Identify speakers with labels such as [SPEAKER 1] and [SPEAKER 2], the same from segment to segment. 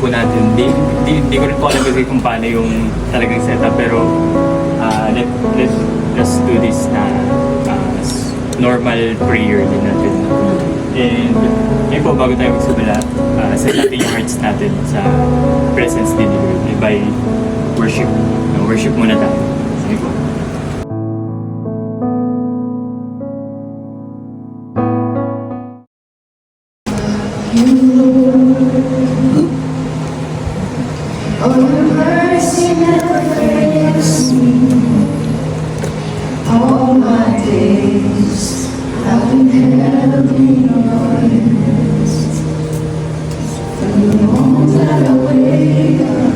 [SPEAKER 1] po natin. Di ko rin po alam kasi kung paano yung talagang setup, pero let's do this na normal prayer din natin. And yun po, bago tayo magsimula, set natin yung hearts natin sa presence din ni Lord by worship. Worship muna tayo. Sige po.
[SPEAKER 2] Oh, your mercy never fails me. All my days I've been held in your hands. From the moment that I wake up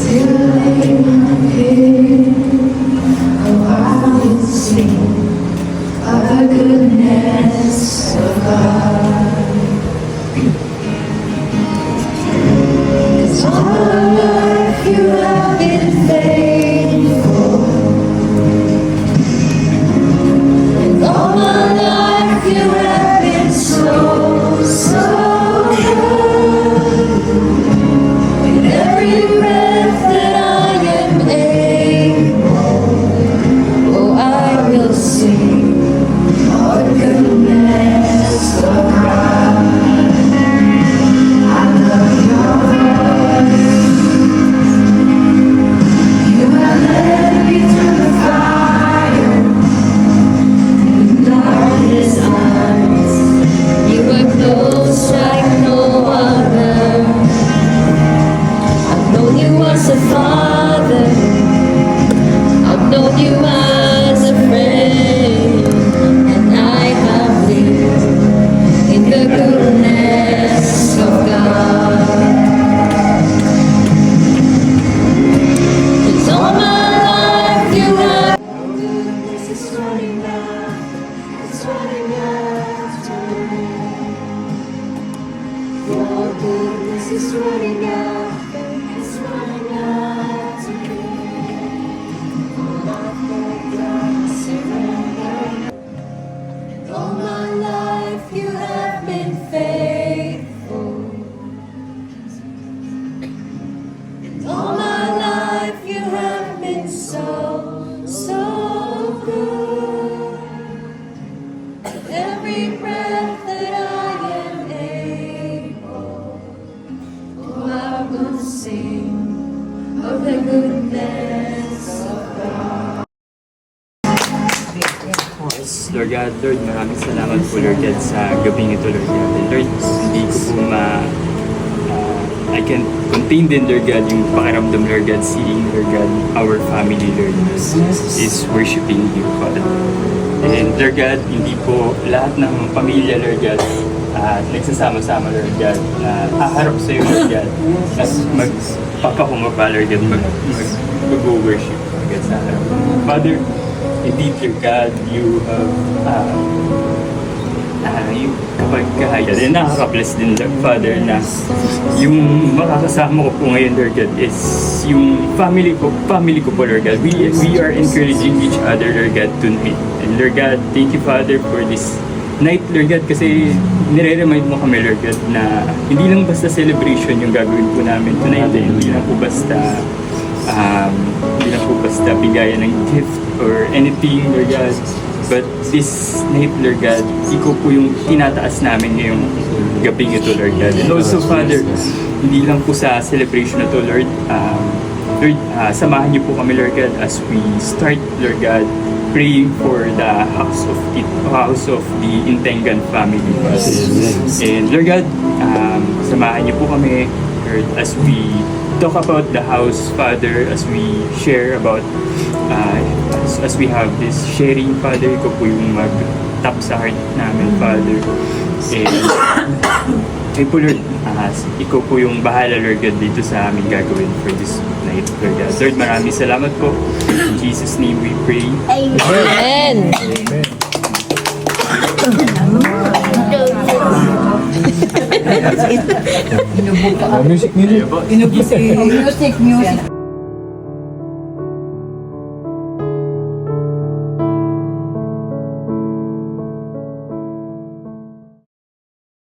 [SPEAKER 2] till I lay my head, oh, I will sing of the goodness of God. All my life you have been faithful, and all my life you have been so, so good. With every breath that I am able, oh, I will sing of the goodness of God. I love your voice. You have led me through the fire, in darkest nights. You were close like no other. I've known you as a father. I've known you as a friend, and I have lived in the goodness of God. 'Cause all my life you have. This is running out, it's running after me. Your goodness is running out, it's running after me. All my life you have been faithful. And all my life you have been so, so good. With every breath that I am able, oh, I will sing of the goodness of God.
[SPEAKER 1] Yes, Lord God, Lord, maraming salamat po, Lord God, sa gabing ito, Lord God. And Lord, hindi ko po I can contain din, Lord God, yung pakiramdam, Lord God, seeing, Lord God, our family, Lord, is worshiping you, Father. And Lord God, hindi po lahat ng pamilya, Lord God, nagsasama-sama, Lord God, na haharap sa iyo, Lord God, at magpapahumaba, Lord God, mag-worship, Lord God, sa harap. Father, indeed, Lord God, you have yung kapagkahaya. And nakaka-bless din, Lord Father, na yung makakasama ko po ngayon, Lord God, is yung family ko po, Lord God. We are encouraging each other, Lord God, tonight. And Lord God, thank you, Father, for this night, Lord God, kasi nire-remind mo kami, Lord God, na hindi lang basta celebration yung gagawin po namin tonight. Hindi lang po basta bigayan ng gift or anything, Lord God. But this night, Lord God, ikaw po yung tinataas namin ngayong gabing ito, Lord God. And also, Father, hindi lang po sa celebration na to, Lord. Lord, samahan niyo po kami, Lord God, as we start, Lord God, praying for the house of the Intengan family, Father. And Lord God, samahan niyo po kami, Lord, as we talk about the house, Father, as we share about as we have this sharing, Father, ikaw po yung mag-tap sa heart namin, Father. And kayo po, Lord, ikaw po yung bahala, Lord God, dito sa amin gagawin for this night, Lord God. Lord, maraming salamat po. In Jesus' name we pray.
[SPEAKER 3] Amen.
[SPEAKER 4] Music.